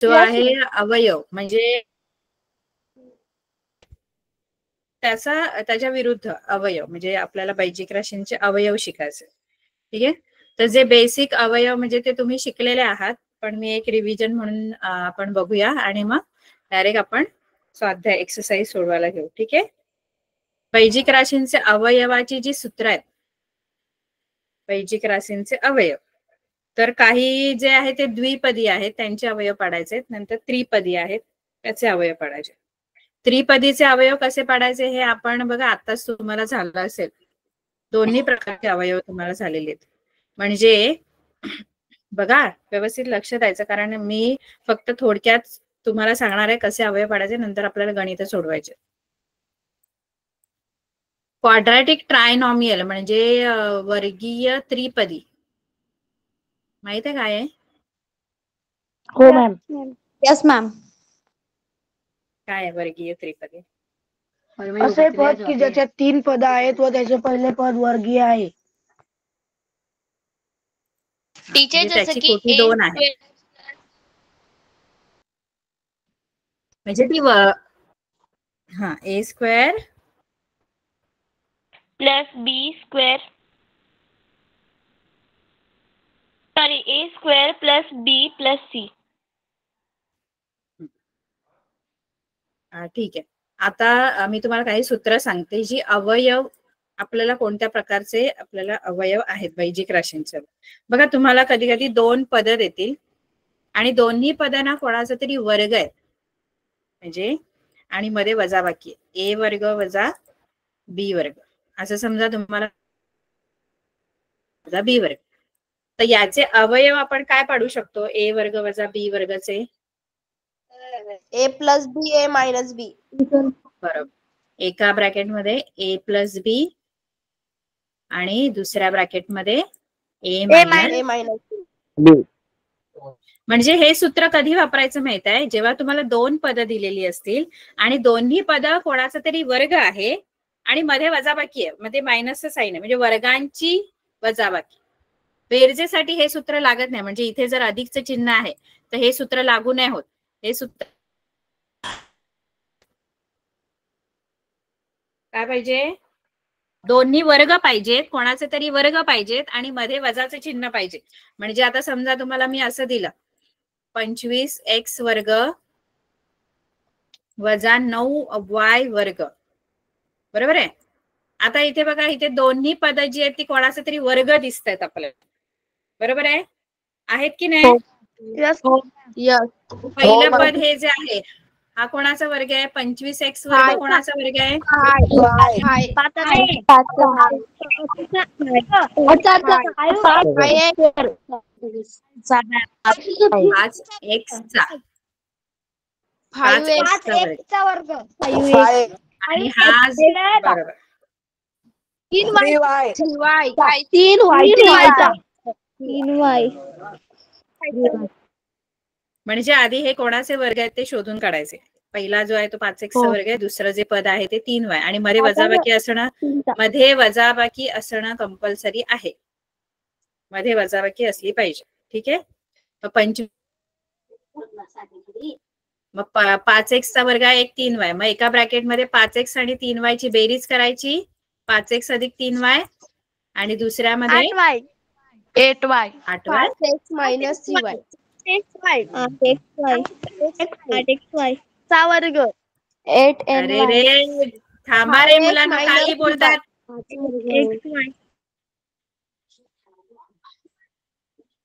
जो आहे अवयव म्हणजे त्याच्या विरुद्ध अवयव म्हणजे आपल्याला बैजिक राशींचे अवयव शिकायचे. ठीक आहे. तर जे बेसिक अवयव म्हणजे ते तुम्ही शिकलेले आहात, पण मी एक रिव्हिजन म्हणून आपण बघूया आणि मग डायरेक्ट आपण स्वाध्याय एक्सरसाइज सोडवायला घेऊ. ठीक आहे. बैजिक राशींचे अवयवाची जी सूत्र आहेत, बैजिक राशींचे अवयव, तर काही जे आहे ते द्विपदी आहेत त्यांचे अवयव पाडायचे, नंतर त्रिपदी आहेत त्याचे अवयव पाडायचे. त्रिपदीचे अवयव कसे पाडायचे हे आपण बघा आताच तुम्हाला झालं असेल. दोन्ही प्रकारचे अवयव तुम्हाला झालेले आहेत. म्हणजे बघा व्यवस्थित लक्ष द्यायचं, कारण मी फक्त थोडक्यात तुम्हाला सांगणार आहे कसे अवयव पाडायचे, नंतर आपल्याला गणित सोडवायचे. क्वाड्रॅटिक ट्रायनॉमियल म्हणजे वर्गीय त्रिपदी माहित आहे काय आहे? हो मॅम. Yes ma'am. काय आहे वर्गीय त्रिपदी? असे पद की ज्याच्यात 3 पद आहेत व त्याचे पहिले पद वर्गीय आहे. टीचर जसं की कोटी 2 आहे म्हणजे ती ए स्क्वेअर प्लस बी स्क्वेअर, सॉरी ए स्क्वेअर प्लस बी प्लस सी. ठीक आहे. आता मी तुम्हाला काही सूत्र सांगते जी अवयव आपल्याला कोणत्या प्रकारचे आपल्याला अवयव आहेत बैजिक राशींचे. बघा तुम्हाला कधी कधी 2 पद देतील आणि दोन्ही पदांना कोणाचा तरी वर्ग आहे म्हणजे आणि मध्ये वजाबाकी ए वर्ग वजा बी वर्ग असं समजा तुम्हाला वजा बी वर्ग. तर याचे अवयव आपण काय पाडू शकतो? ए वर्ग वजा बी वर्गचे ए प्लस बी ए मायनस बी. बरोबर. एका ब्रॅकेटमध्ये ए प्लस बी आणि दुसऱ्या ब्रॅकेटमध्ये ए मायनस बी. म्हणजे हे सूत्र कधी वापरायचं माहित आहे? जेव्हा तुम्हाला 2 पद दिलेली असतील आणि दोन्ही पद कोणाचा तरी वर्ग आहे आणि मध्ये वजाबाकी आहे, मध्ये मायनसचं साइन आहे म्हणजे वर्गांची वजाबाकी. बेरजेसाठी हे सूत्र लागत नाही, म्हणजे इथे जर अधिकचं चिन्ह आहे तर हे सूत्र लागू नाही होत. हे सूत्र काय पाहिजे? दोन्ही वर्ग पाहिजेत, कोणाचे तरी वर्ग पाहिजेत आणि मध्ये वजाचं चिन्ह पाहिजे. म्हणजे आता समजा तुम्हाला मी असं दिलं 25x वर्ग वजा 9y वर्ग, बरोबर आहे. आता इथे बघा इथे दोन्ही पद जी आहेत ती कोणाचे तरी वर्ग दिसत आहेत आपल्याला, बरोबर आहे? आहेत की नाही? पहिलं पद हे जे आहे हा कोणाचा वर्ग आहे? 25x वर्ग कोणाचा वर्ग आहे? आज x चा वर्ग आणि हा बरोबर 3y. म्हणजे आधी हे कोणाचे वर्ग आहेत ते शोधून काढायचे. पहिला जो आहे तो 5x चा वर्ग आहे, दुसरं जे पद आहे ते 3y आणि मध्ये वजाबाकी असणं कंपल्सरी आहे. मध्ये वजाबाकी असली पाहिजे. ठीक आहे. मग 5x चा वर्ग आहे 3y, मग एका ब्रॅकेटमध्ये 5x आणि 3y ची बेरीज करायची 5x अधिक 3y आणि दुसऱ्यामध्ये 8y 8y 5x minus 3y 8xy चा वर्ग 8ny. अरे रे थांबा रे मुलांना, काही बोलतात.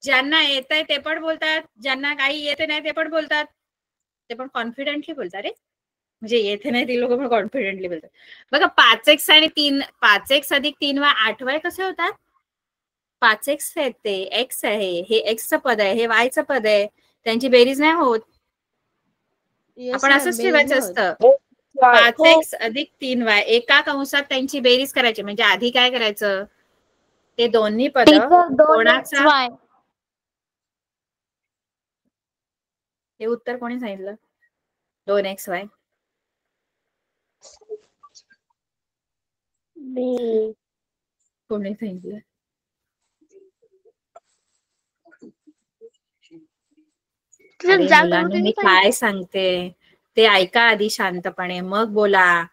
ज्यांना येत आहे ते पण बोलतात, ज्यांना काही येत नाही ते पण बोलतात, ते पण कॉन्फिडेंटली बोलतात रे. म्हणजे येथे नाही ती लोक पण कॉन्फिडेंटली बोलतात. बघा 5x आणि 5x अधिक 3y 8y कसे होतात? 5x आहे ते x आहे, हे x चं पद आहे, हे y चं पद आहे, त्यांची बेरीज नाही होत. आपण असंच ठेवायचं असतं. 5x अधिक 3y एका कंसात त्यांची बेरीज करायची. म्हणजे आधी काय करायचं? ते दोन्ही पद कोणाचा, हे उत्तर कोणी सांगितलं? 2xy कोणी सांगितलं? अरे मुलांनी मी काय सांगते ते ऐका आधी शांतपणे, मग बोला.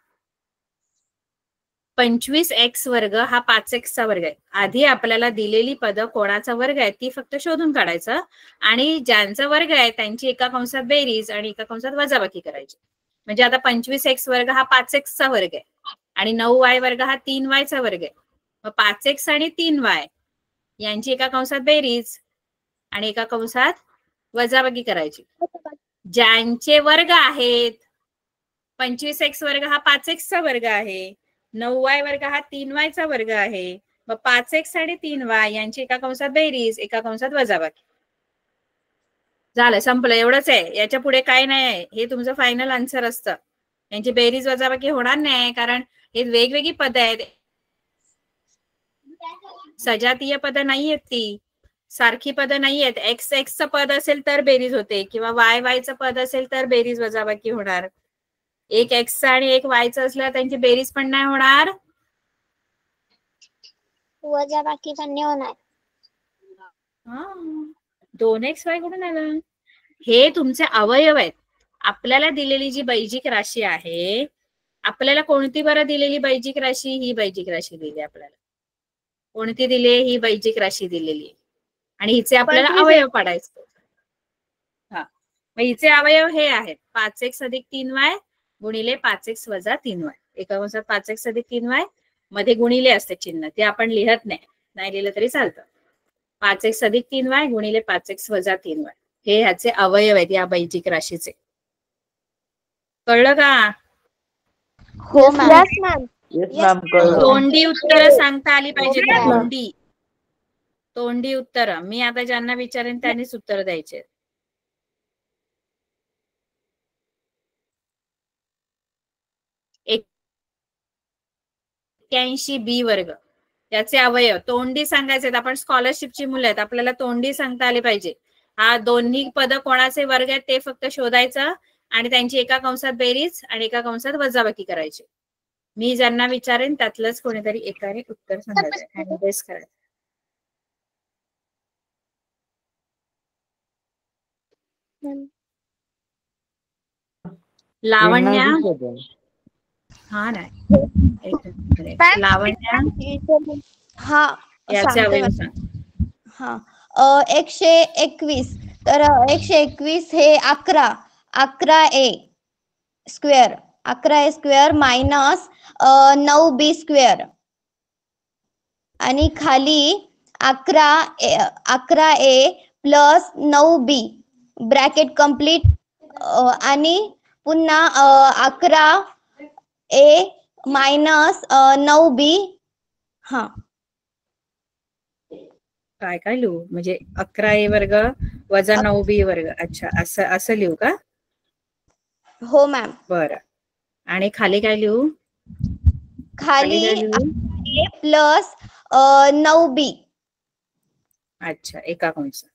25x वर्ग हा 5x चा वर्ग आहे. आधी आपल्याला दिलेली पद कोणाचा वर्ग आहे ती फक्त शोधून काढायचं आणि ज्यांचा वर्ग आहे त्यांची एका कंसात बेरीज आणि एका कंसात वजाबाकी करायची. म्हणजे आता 25x वर्ग हा 5x चा वर्ग आहे आणि 9y वर्ग हा 3y चा वर्ग आहे. मग 5x आणि 3y यांची एका कंसात बेरीज आणि एका कंसात वजाबाकी करायची. ज्यांचे वर्ग आहेत 25x वर्ग हा 5x चा वर्ग आहे, 9y वर्ग हा 3y चा वर्ग आहे. मग 5x आणि 3y यांची एका कंसात बेरीज एका कंसात वजाबाकी. झालं, संपलं, एवढंच आहे. याच्या पुढे काय नाही आहे. हे तुमचं फायनल आन्सर असतं. यांची बेरीज वजाबाकी होणार नाही कारण हे वेगवेगळी पद आहेत, सजातीय पद नाहीयेत, ती सारखी पद नाहीयेत. एक्स च पद असेल तर बेरीज होते किंवा वाय वाय चं पद असेल तर बेरीज वजाबाकी होणार. एक एक्स आणि एक वायचं असलं त्यांची बेरीज पण नाही होणार, वजाबाकी पण नाही होणार. 2xy कुठून आलं? हे तुमचे अवयव आहेत. आपल्याला दिलेली जी बैजिक राशी आहे, आपल्याला कोणती बरं दिलेली बैजिक राशी? ही बैजिक राशी दिली आपल्याला. कोणती दिली? ही बैजिक राशी दिलेली आणि हिचे आपल्याला अवयव पाडायचे. हा, मग हिचे अवयव हे आहेत 5x अधिक 3y गुणिले 5x वजा 3y. एका कंसात 5x अधिक 3y मध्ये गुणिले असते चिन्ह, ते आपण लिहत नाही लिहिलं तरी चालतं. 5x अधिक 3y गुणिले 5x वजा 3y हे ह्याचे अवयव आहेत या बैजिक राशीचे. कळलं का? हो मॅम. तोंडी उत्तर सांगता आली पाहिजे. तोंडी उत्तर. मी आता ज्यांना विचारेन त्यांनीच उत्तर द्यायचे. B वर्ग याचे अवयव तोंडी सांगायचे. आपण स्कॉलरशिपची मुलं आहेत, आपल्याला तोंडी सांगता आली पाहिजे. हा दोन्ही पद कोणाचे वर्ग आहेत ते फक्त शोधायचं आणि त्यांची एका कंसात बेरीज आणि एका कंसात वजाबाकी करायची. मी ज्यांना विचारेन त्यातलंच कोणीतरी एकाने उत्तर सांगायचं, हँड रेस करायचं. लावण्या, हा नाही लावण्या, हा याचे अवयव सांग. हा 121 तर 121 हे 11a square 11a square minus 9b square आणि खाली 11a plus 9b bracket complete आणि पुन्हा 11a मायनस 9b. हा काय काय लिहू? म्हणजे 11a वर्ग वजा 9b वर्ग. अच्छा, असं लिहू का? हो मॅम. बरं, आणि खाली काय लिहू? खाली a प्लस 9b. अच्छा, एका कंसात.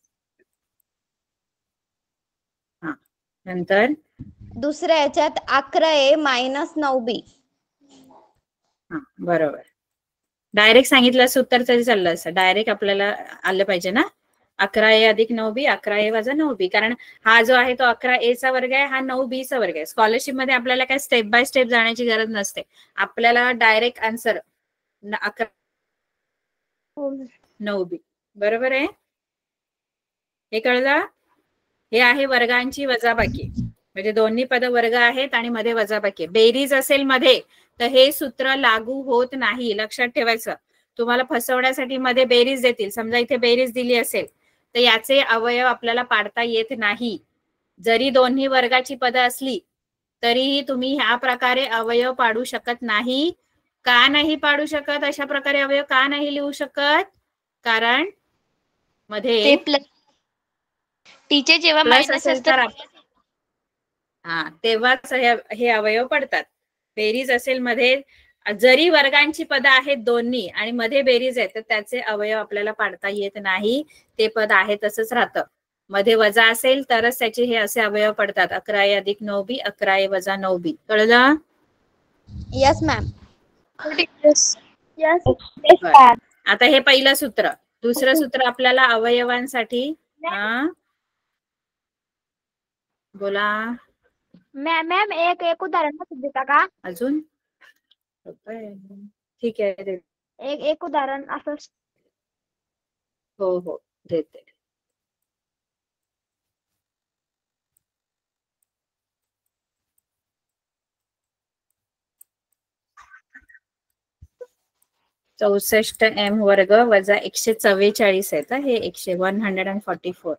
हा, नंतर दुसऱ्या याच्यात 11a मायनस 9b. हा, बरोबर. डायरेक्ट सांगितलं असं उत्तर तरी चाललं असं. डायरेक्ट आपल्याला आलं पाहिजे ना. 11a अधिक 9b 11a वजा 9b. कारण हा जो आहे तो 11a चा वर्ग आहे, हा 9b चा वर्ग आहे. स्कॉलरशिप मध्ये आपल्याला काय स्टेप बाय स्टेप जाण्याची गरज नसते. आपल्याला डायरेक्ट आन्सर 9b. बरोबर आहे, हे कळलं? हे आहे वर्गांची वजाबाकी. म्हणजे दोन्ही पद वर्ग आहेत आणि मध्ये वजाबाकी. बेरीज असेल मध्ये तर हे सूत्र लागू होत नाही, लक्षात ठेवायचं. तुम्हाला फसवण्यासाठी मध्ये बेरीज देतील. समजा इथे बेरीज दिली असेल तर याचे अवयव आपल्याला पाडता येत नाही. जरी दोन्ही वर्गाची पद असली तरीही तुम्ही ह्या प्रकारे अवयव पाडू शकत नाही. का नाही पाडू शकत? अशा प्रकारे अवयव का नाही लिहू शकत? कारण मध्ये टीचर जेव्हा मायनस असतं हा तेव्हाच हे अवयव पडतात. बेरीज असेल मध्ये, जरी वर्गांची पद आहेत दोन्ही आणि मध्ये बेरीज आहे तर त्याचे अवयव आपल्याला पाडता येत नाही. ते पद आहे तसंच राहतं. मध्ये वजा असेल तरच त्याचे हे असे अवयव पडतात. 11a अधिक 9b 11a वजा 9b. कळलं? Yes ma'am. आता हे पहिलं सूत्र. दुसरं सूत्र आपल्याला अवयवांसाठी बोला मॅम एक उदाहरण देता का? अजून. ठीक आहे. एक उदाहरण असं. हो देते. (64m वर्ग वजा 144 आहे तर हे 144.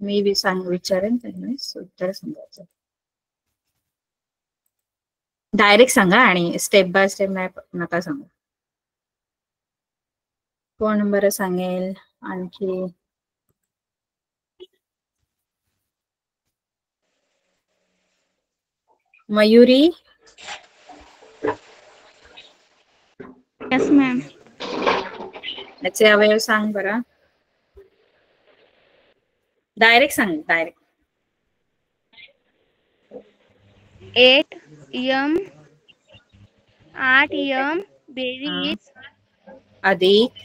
मी विचारेन त्यांनी उत्तर सांगायचं. डायरेक्ट सांगा आणि स्टेप बाय स्टेप नका सांगू. कोण बरं सांगेल आणखी? मयुरी. Yes ma'am. याचे अवयव सांग बरं. डायरेक्ट सांग. डायरेक्ट. 8m 8m बेरीज अधिक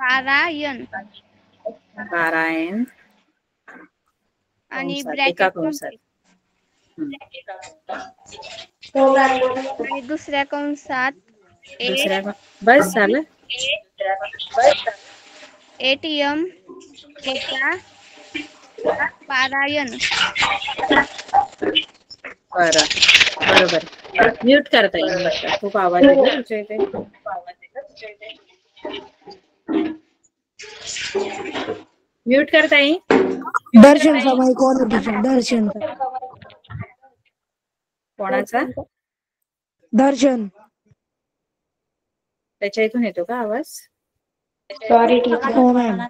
12n 12n आणि एका ब्रॅकेट कंसात. आणि दुसऱ्या कंसात बस झालं. 8m वजा 12n. बरोबर. म्यूट करता येईल. खूप आवाज येतो तुझ्या इथे. म्यूट करता येईल. दर्शन समय कोण आहे टीचर? दर्शन. कोणाचा? दर्शन. त्याच्या इथून येतो का आवाज? Sorry teacher. हो मॅम.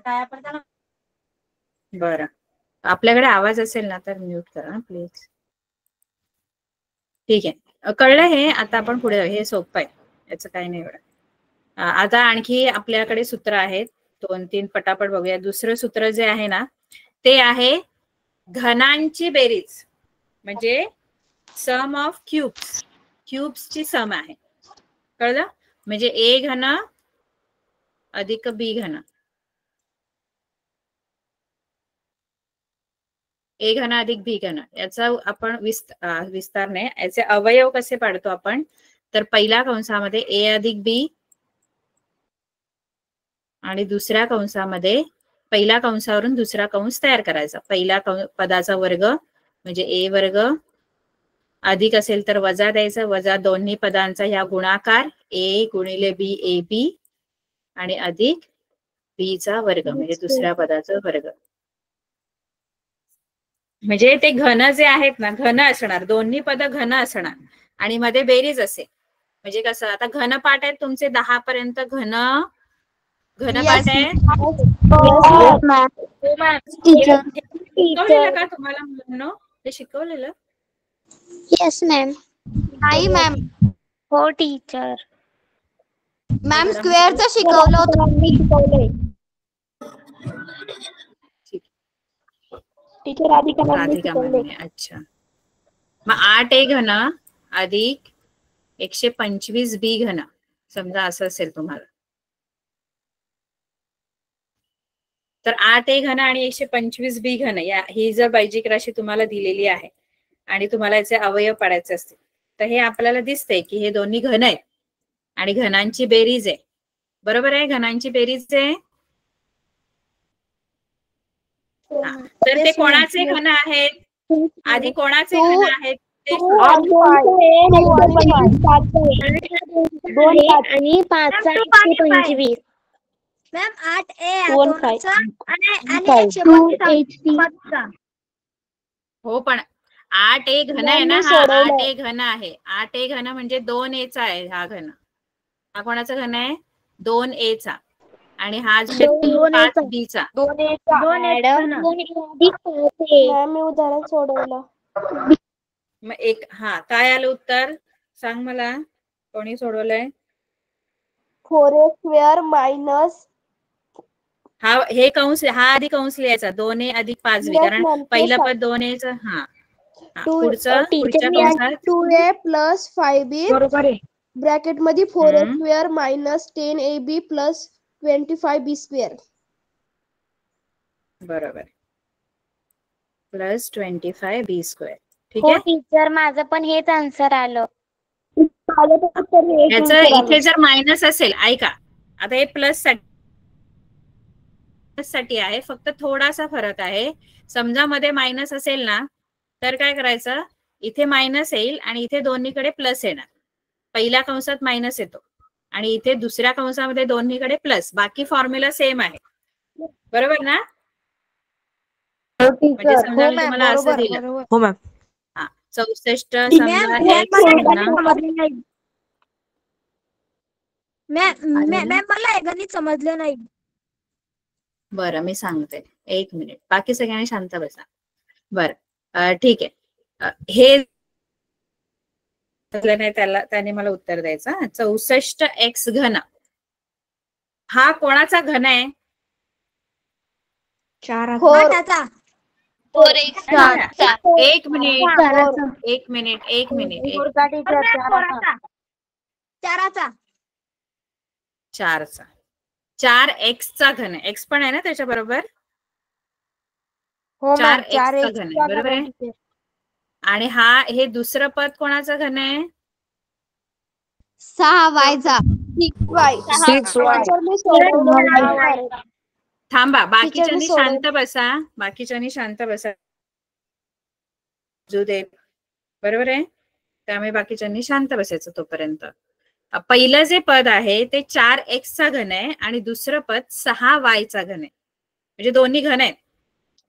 बरं. आपल्याकडे आवाज असेल ना तर म्यूट करा प्लीज. ठीक आहे. कळलं हे. आता आपण पुढे जाऊ. हे सोपं आहे. याचं काही नाही एवढं. आता आणखी आपल्याकडे सूत्र आहेत 2-3 पटापट बघूया. दुसरं सूत्र जे आहे ना ते आहे घनांची बेरीज म्हणजे सम ऑफ क्यूब्स. क्यूब्सची सम आहे. कळलं? म्हणजे ए घन अधिक बी घन. ए घन अधिक बी घन याचा आपण विस्तारने याचे अवयव कसे पाडतो आपण तर पहिल्या कंसामध्ये ए अधिक बी आणि दुसऱ्या कंसामध्ये पहिल्या कंसावरून दुसरा कंस तयार करायचा. पहिल्या पदाचा वर्ग म्हणजे ए वर्ग अधिक असेल तर वजा द्यायचं. वजा दोन्ही पदांचा ह्या गुणाकार ए गुणिले बी ए बी आणि अधिक बी चा वर्ग म्हणजे दुसऱ्या पदाचा वर्ग. म्हणजे ते घन जे आहेत ना घन असणार. दोन्ही पद घन असणार आणि मध्ये बेरीज असेल. म्हणजे कसं आता घनपाठ आहेत तुमचे 10 पर्यंत घनपाठ आहे. शिकवलेलं का तुम्हाला मुलांनो? ते शिकवलेलं? Yes ma'am. नाही मॅम. हो टीचर. मॅम स्क्वेअरचं शिकवलं होतं. टीचर अच्छा. मग 8a घन अधिक 125b घन समजा असं असेल तुम्हाला तर 8a घन आणि 125b घन ही जर बायजिक राशी तुम्हाला दिलेली आहे आणि तुम्हाला याचे अवयव पाडायचे असतील तर हे आपल्याला दिसतंय की हे दोन्ही घन आहेत आणि घनांची बेरीज आहे. बरोबर आहे? घनांची बेरीज आहे. तर ते कोणाचे घन आहेत? आधी कोणाचे घन आहेत? आणि 5 125. मॅम 8a हो पण 8a घन आहे ना. हा 8a घन आहे. 8a घन म्हणजे 2a चा आहे हा घन. हा कोणाचा घन आहे? 2a चा आणि हा जो 5b चा. मी उदाहरण सोडवलं. मग काय आलं उत्तर सांग मला. कोणी सोडवलंय? 4a² मायनस हे कंस हा आधी कंस लिहायचा 2a अधिक 5b कारण पहिलं पद 2a च. पुढच्या कंसात 2a प्लस 5b बरोबर आहे. ब्रॅकेट मध्ये 4a² minus 10ab plus 25b². बरोबर. Plus 25b². ठीक हो आहे. टीचर, माझं पण हेच आन्सर आलं. याचं इथे जर मायनस असेल, ऐका आता हे प्लस साठी आहे, फक्त थोडासा फरक आहे. समजा मध्ये मायनस असेल ना, तर काय करायचं, इथे मायनस येईल आणि इथे दोन्हीकडे प्लस येणार. पहिल्या कंसात मायनस येतो आणि इथे दुसऱ्या कंसामध्ये दोन्हीकडे प्लस. बाकी फॉर्म्युला सेम आहे, बरोबर ना? म्हणजे समजा मी तुम्हाला असं दिलं, हो मॅम. 64 समजा x घन. मॅम मला हे गणित समजलं नाही. बरं मी सांगते, 1 मिनिट, बाकी सगळ्यांनी शांत बसा. बरं ठीक आहे. हे नाही, त्याने मला उत्तर द्यायचं. 64x घन हा कोणाचा घन आहे? 8चा. 4x. 1 मिनिट. 4चा. 4चा. 4x चा घन आहे. x पण आहे ना त्याच्या बरोबर. 4x चा घन आहे, बरोबर आहे. आणि हे दुसरं पद कोणाचं घन आहे? 6y. थांबा, बाकीच्यांनी शांत बसा. बरोबर आहे. त्यामुळे बाकीच्यांनी शांत बसायचं तोपर्यंत. पहिलं जे पद आहे ते 4x चा घन आहे आणि दुसरं पद 6y चा घन आहे. म्हणजे दोन्ही घन आहेत.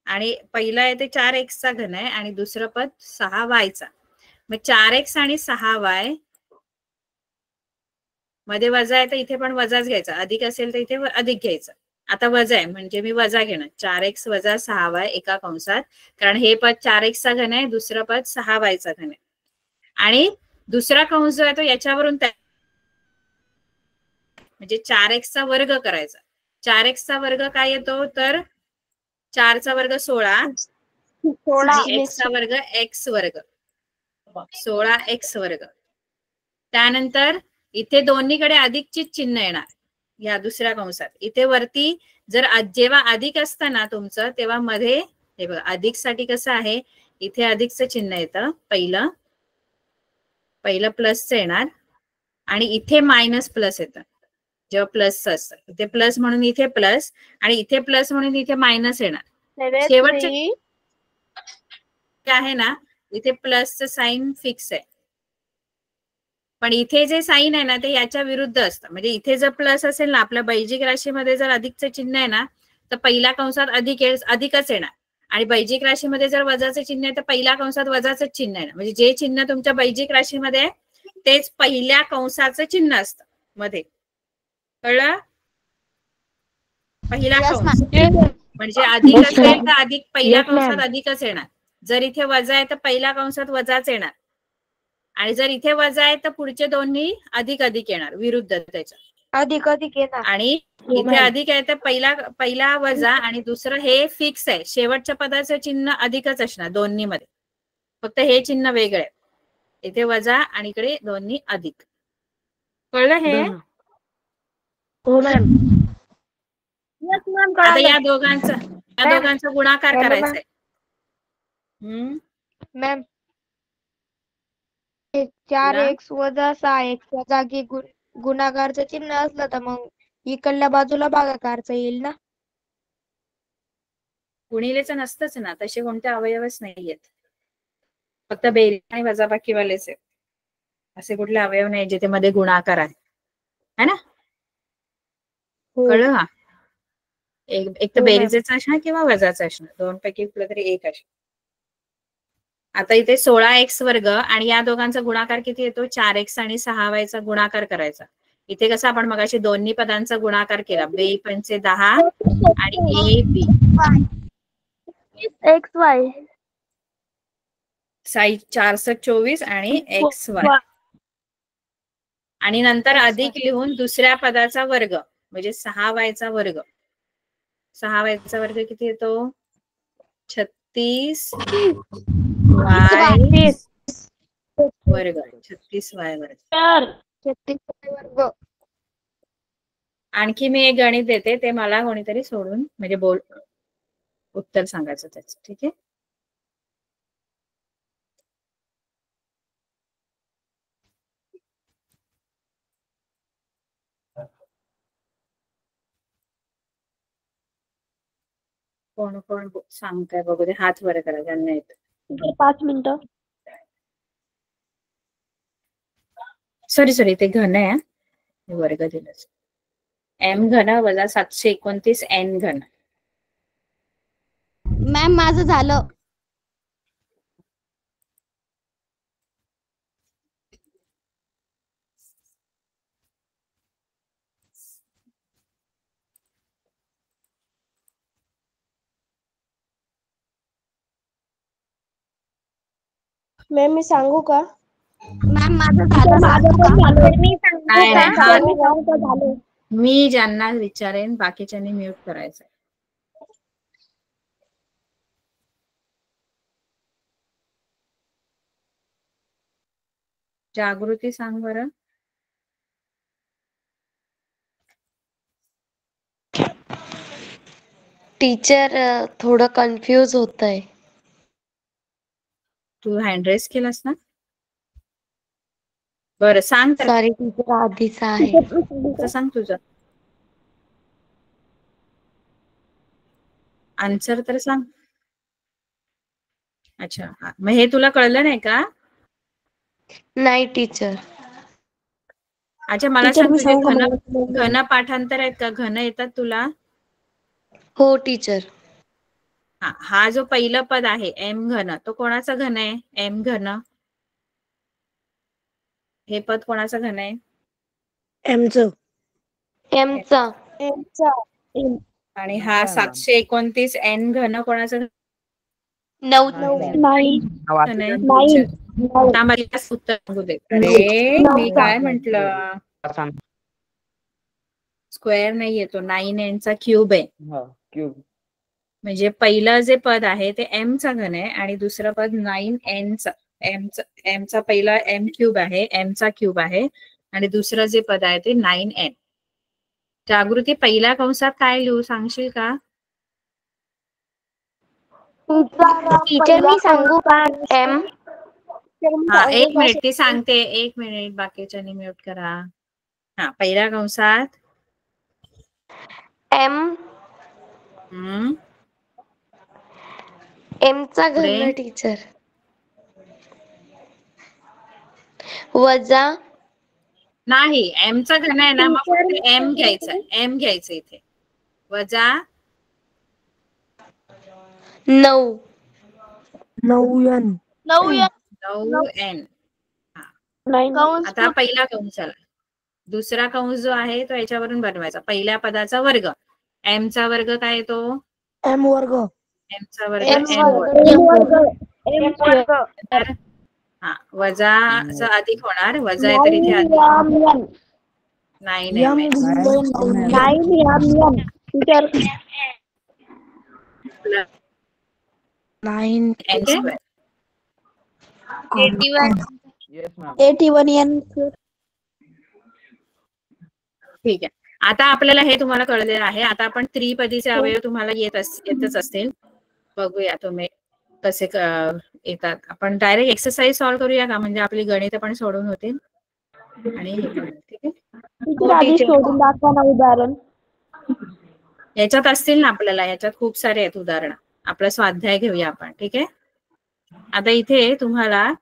आणि पहिलं आहे ते 4x चा घन आहे आणि दुसरं पद 6y चा. मग 4x आणि 6y मध्ये वजा आहे तर इथे पण वजाच घ्यायचा. अधिक असेल तर इथे अधिक घ्यायचं. आता वजा आहे म्हणजे मी वजा घेणार. 4x वजा 6y एका कंसात, कारण हे पद 4x चा घन आहे, दुसरं पद 6y चा घन आहे. आणि दुसरा कंस जो आहे तो याच्यावरून म्हणजे 4x चा वर्ग करायचा. 4x चा वर्ग काय येतो तर 4 चा वर्ग 16 आणि x चा वर्ग x वर्ग, 16x वर्ग. त्यानंतर इथे दोन्हीकडे अधिकची चिन्ह येणार या दुसऱ्या कंसात. इथे वरती जर जेव्हा अधिक असतं ना तुमचं, तेव्हा मध्ये हे बघा अधिक साठी कसं आहे, इथे अधिकचं चिन्ह येतं. पहिलं प्लसचं येणार आणि इथे मायनस प्लस येतं जेव्हा प्लसचं असतं. इथे प्लस म्हणून इथे प्लस आणि इथे प्लस म्हणून इथे मायनस येणार. शेवटचे आहे ना, इथे प्लसचं साइन फिक्स आहे, पण इथे जे साइन आहे ना ते याच्या विरुद्ध असतं. म्हणजे इथे जर प्लस असेल ना, आपल्या बैजिक राशीमध्ये जर अधिकचं चिन्ह आहे ना, तर पहिल्या कंसात अधिकच येणार. आणि बैजिक राशीमध्ये जर वजाचं चिन्ह आहे तर पहिल्या कंसात वजाचं चिन्ह आहे. म्हणजे जे चिन्ह तुमच्या बैजिक राशीमध्ये आहे तेच पहिल्या कंसाचं चिन्ह असतं मध्ये. कळलं? पहिला कंस म्हणजे अधिक असेल तर अधिक पहिल्या कंसात अधिकच येणार. जर इथे वजा आहे तर पहिल्या कंसात वजाच येणार. आणि जर इथे वजा आहे तर पुढचे दोन्ही अधिक येणार विरुद्ध त्याच्या. अधिक येणार. आणि इथे अधिक आहे तर पहिला वजा आणि दुसरं हे फिक्स आहे. शेवटच्या पदाचं चिन्ह अधिकच असणार दोन्ही मध्ये, फक्त हे चिन्ह वेगळं आहे. इथे वजा आणि इकडे दोन्ही अधिक. कळलं हे? हो मॅम. आता या दोघांचा गुणाकार करायचा आहे. मॅम 4x वजा 6x च्या जागी गुणाकारचं चिन्ह असलं तर मग इकडल्या बाजूला भागाकारचं येईल ना. गुणिलेचं नसतंच ना, तसे कोणते अवयवच नाहीयेत. फक्त बेरीज आणि वजाबाकीवालेच आहेत. असे कुठले अवयव नाही जिथे मध्ये गुणाकार आहे ना. कळलं? एक तर बेरीजेचा असणार किंवा वजाचा असणार, दोन पैकी कुठलं तरी एक असणार. आता इथे 16x वर्ग आणि या दोघांचा गुणाकार किती येतो? 4x आणि 6y चा गुणाकार करायचा. इथे कसं आपण मगाशी दोन्ही पदांचा गुणाकार केला, बे पंचे 10 आणि a b xy 4 24 आणि xy. आणि नंतर अधिक लिहून दुसऱ्या पदाचा वर्ग म्हणजे 6y चा वर्ग. 6y चा वर्ग किती येतो? 36 y वर्ग. 36y वर्ग. आणखी मी एक गणित देते, ते मला कोणीतरी सोडून म्हणजे उत्तर सांगायचं त्याचं. ठीक आहे? कोण कोण सांगताय बघू दे, हात वर करा ज्यांना येत. 5 मिनिटं. सॉरी ते घन आहे. वर्ग दिलंच. एम घन वजा 729 एन घन. मॅम माझं झालं. मॅम मी सांगू का? मॅम माझं झालं. नाही हा मी ज्यांना विचारेन बाकीच्यांनी म्यूट करायचं. जागृती सांग बरं. टीचर थोडं कन्फ्यूज होतंय. तू हँड रेस केलास ना? बरं सांग तर. सॉरी टीचर आधीच आहे. सांग तुझं आन्सर तर सांग. अच्छा मग हे तुला कळलं नाही का? नाही टीचर. अच्छा मला सांग तुझे घन पाठांतर आहेत का? घन येतात तुला? हो टीचर. हा जो पहिलं पद आहे एम घन, तो कोणाचा घन आहे? एम घन हे पद कोणाचं घन आहे? एमचं. आणि हा 729 एन घन कोणाचं? 9. उत्तर सांगू दे. अरे मी काय म्हंटल, स्क्वेअर नाही येतो, 9 एनचा क्यूब आहे. म्हणजे पहिलं जे पद आहे ते एम चा घन आहे आणि दुसरं पद 9 एनचा. एमचा पहिला एम क्यूब आहे, एमचा क्यूब आहे आणि दुसरं जे पद आहे ते 9 एन. जागृती पहिल्या कंसात काय लिहू सांगशील का? टीचर मी सांगू का? एम. हा 1 मिनिट ती सांगते. 1 मिनिट बाकीच्यांनी म्यूट करा. हा पहिल्या कंसात एम. एमचा घन टीचर वजा नाही एमचा घन आहे ना, मग एम घ्यायचा. एम घ्यायचं इथे वजा 9 9 एन. कंस आता पहिला कंस आला. दुसरा कंस जो आहे तो याच्यावरून बनवायचा. पहिल्या पदाचा वर्ग. एम चा वर्ग काय येतो? एम वर्ग. एमचा वर्ग एम वर्ग. हा वजा अधिक होणार. वजा आहे तर इथे अधिक. नाही ठीक आहे. आता आपल्याला हे तुम्हाला कळलेलं आहे. आता आपण त्रिपदीचे अवयव तुम्हाला येतच असतील. बघूया तुम्ही कसे येतात. आपण डायरेक्ट एक्सरसाइज सॉल्व्ह करूया का? म्हणजे आपली गणित पण सोडून होतील आणि ठीक आहे. उदाहरण याच्यात असतील ना आपल्याला, याच्यात खूप सारे आहेत उदाहरण. आपला स्वाध्याय घेऊया आपण. ठीक आहे. आता इथे तुम्हाला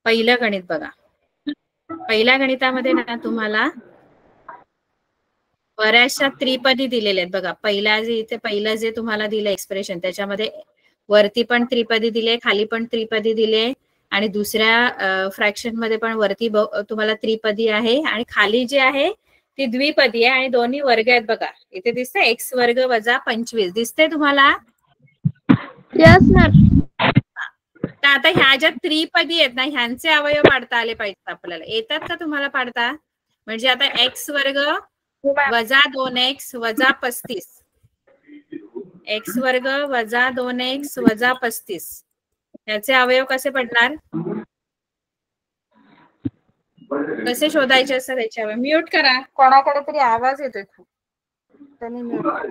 पहिलं गणित बघा. पहिल्या गणितामध्ये ना तुम्हाला बऱ्याचशा त्रिपदी दिलेल्या आहेत बघा. पहिलं जे तुम्हाला दिलं एक्सप्रेशन, त्याच्यामध्ये वरती पण त्रिपदी दिले, खाली पण त्रिपदी दिले आणि दुसऱ्या फ्रॅक्शन मध्ये पण वरती तुम्हाला त्रिपदी आहे आणि खाली जे आहे ती द्विपदी आहे आणि दोन्ही वर्ग आहेत बघा. इथे दिसतंय एक्स वर्ग वजा 25 दिसते तुम्हाला? Yes ma'am. तर आता ह्या ज्या त्रिपदी आहेत ना, ह्यांचे अवयव पाडता आले पाहिजेत आपल्याला. येतात का तुम्हाला पाडता? म्हणजे आता एक्स वर्ग वजा 2x वजा 35. एक्स वर्ग वजा 2x वजा 35 याचे अवयव कसे पडणार? कसे शोधायचे असतात त्याचे अवयव? म्यूट करा. कोणाकडे तरी आवाज येतोय खूप, त्यांनी म्यूट करा.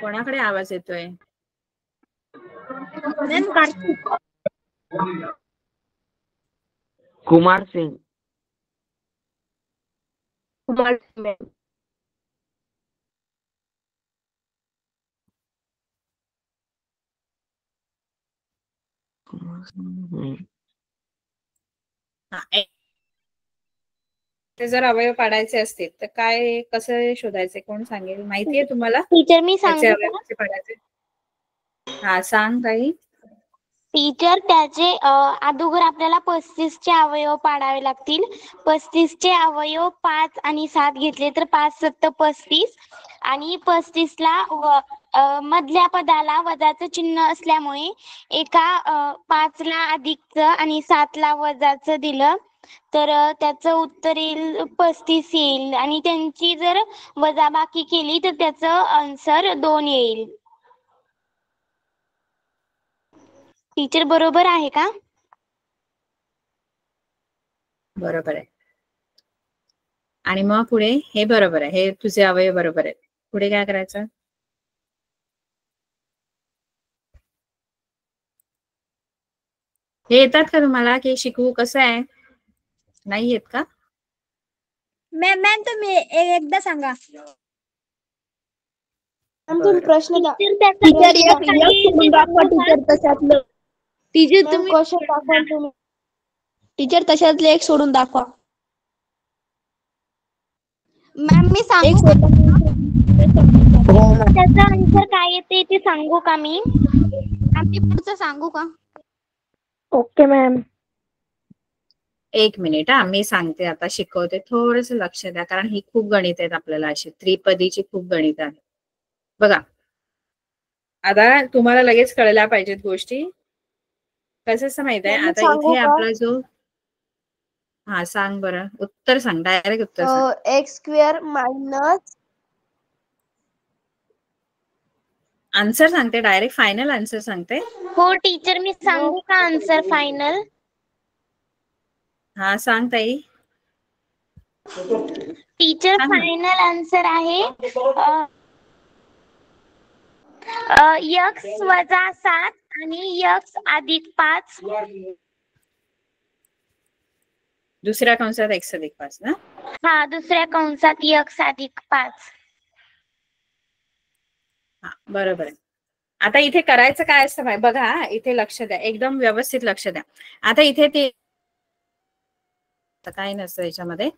कोणाकडे आवाज येतोय? कुमार सिंग. हा, ते जर अवयव पाडायचे असतील तर काय कसं शोधायचे, कोण सांगेल? माहितीये तुम्हाला टीचर मी त्याचे सांगू अवयव का? कसे पाडायचे? हा सांग ताई. टीचर त्याचे अगोदर आपल्याला 35 चे अवयव पाडावे लागतील. 35 चे अवयव 5 आणि 7 घेतले तर 5 7 35 आणि 35 ला मधल्या पदाला वजाचं चिन्ह असल्यामुळे एका 5 ला अधिकचं आणि 7 ला वजाचं दिलं तर त्याचं उत्तर येईल 35 येईल आणि त्यांची जर वजाबाकी केली तर त्याचं आन्सर 2 येईल. टीचर बरोबर आहे का? बरोबर आहे. आणि मग पुढे हे बरोबर आहे, हे तुझे अवयव बरोबर आहेत. पुढे काय करायचं? हे येतात का तुम्हाला की शिकवू? कसं आहे? नाही येत का? मॅम तुम्ही एकदा सांगा. तुम्ही प्रश्न टीचर तशातलं टीचर तुम्ही क्वेश्चन दाखवा तुम्ही. टीचर तशातले एक सोडून दाखवा. मॅम मी सांगू का? त्याचं आन्सर काय येते ते सांगू का मी? आम्ही पुढचं सांगू का? Okay ma'am. एक मिनिट हा, मी सांगते आता, शिकवते, थोडस लक्ष द्या कारण ही खूप गणित आहेत आपल्याला, अशी त्रिपदीची खूप गणित आहेत. बघा आता तुम्हाला लगेच कळल्या पाहिजेत गोष्टी. कसं माहित आहे, आता इथे आपला जो हा सांग बरं, उत्तर सांग, डायरेक्ट उत्तर सांग. x² मायनस आन्सर सांगते, डायरेक्ट फायनल आन्सर सांगते. हो टीचर मी सांगू का आन्सर फायनल? हा सांग ताई. टीचर सांग ना. फायनल आन्सर आहे x वजा 7 आणि x अधिक 5. दुसऱ्या कंसात x अधिक 5 ना? हा, दुसऱ्या कंसात x अधिक 5. हा बरोबर आहे. आता इथे करायचं काय असतं माहिती बघा, इथे लक्ष द्या, एकदम व्यवस्थित लक्ष द्या. आता इथे ते काय नसतं याच्यामध्ये,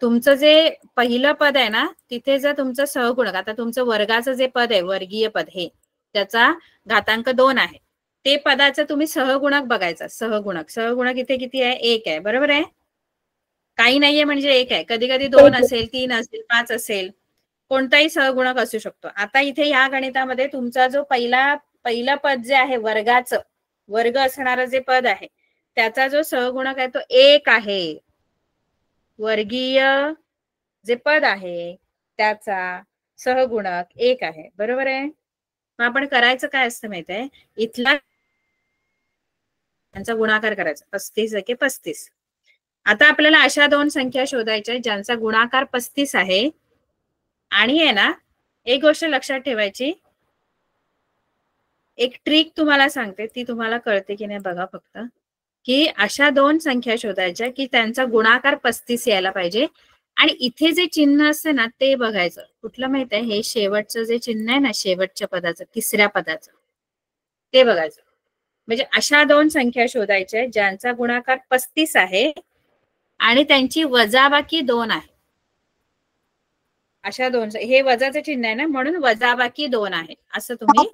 तुमचं जे पहिलं पद आहे ना, तिथे जर तुमचं सहगुणक, आता तुमचं वर्गाचं जे पद आहे, वर्गीय पद, हे त्याचा घातांक 2 आहे, ते पदाचं तुम्ही सहगुणक बघायचा. सहगुणक इथे किती आहे? 1 आहे. बरोबर आहे? काही नाहीये म्हणजे 1 आहे. कधी कधी 2 असेल, 3 असेल, 5 असेल, कोणताही सहगुणक असू शकतो. आता इथे ह्या गणितामध्ये तुमचा जो पहिलं पद जे आहे, वर्गाचं, वर्ग असणारं जे पद आहे, त्याचा जो सहगुणक आहे तो 1 आहे. वर्गीय जे पद आहे त्याचा सहगुणक 1 आहे. बरोबर आहे? मग आपण करायचं काय असतं माहित आहे, इथला त्यांचा गुणाकार करायचा. 35 एके 35. आता आपल्याला अशा 2 संख्या शोधायच्या ज्यांचा गुणाकार 35 आहे. आणि आहे ना, एक गोष्ट लक्षात ठेवायची, एक ट्रिक तुम्हाला सांगते, ती तुम्हाला कळते की नाही बघा फक्त, की अशा 2 संख्या शोधायच्या की त्यांचा गुणाकार 35 यायला पाहिजे. आणि इथे जे चिन्ह असते ना ते बघायचं. कुठलं माहित आहे? हे शेवटचं जे चिन्ह आहे ना, शेवटच्या पदाचं, तिसऱ्या पदाचं, ते बघायचं. म्हणजे अशा 2 संख्या शोधायच्या ज्यांचा गुणाकार 35 आहे आणि त्यांची वजाबाकी 2 आहे. अशा 2, हे वजाचं चिन्ह आहे ना, म्हणून वजाबाकी 2 आहे असं तुम्ही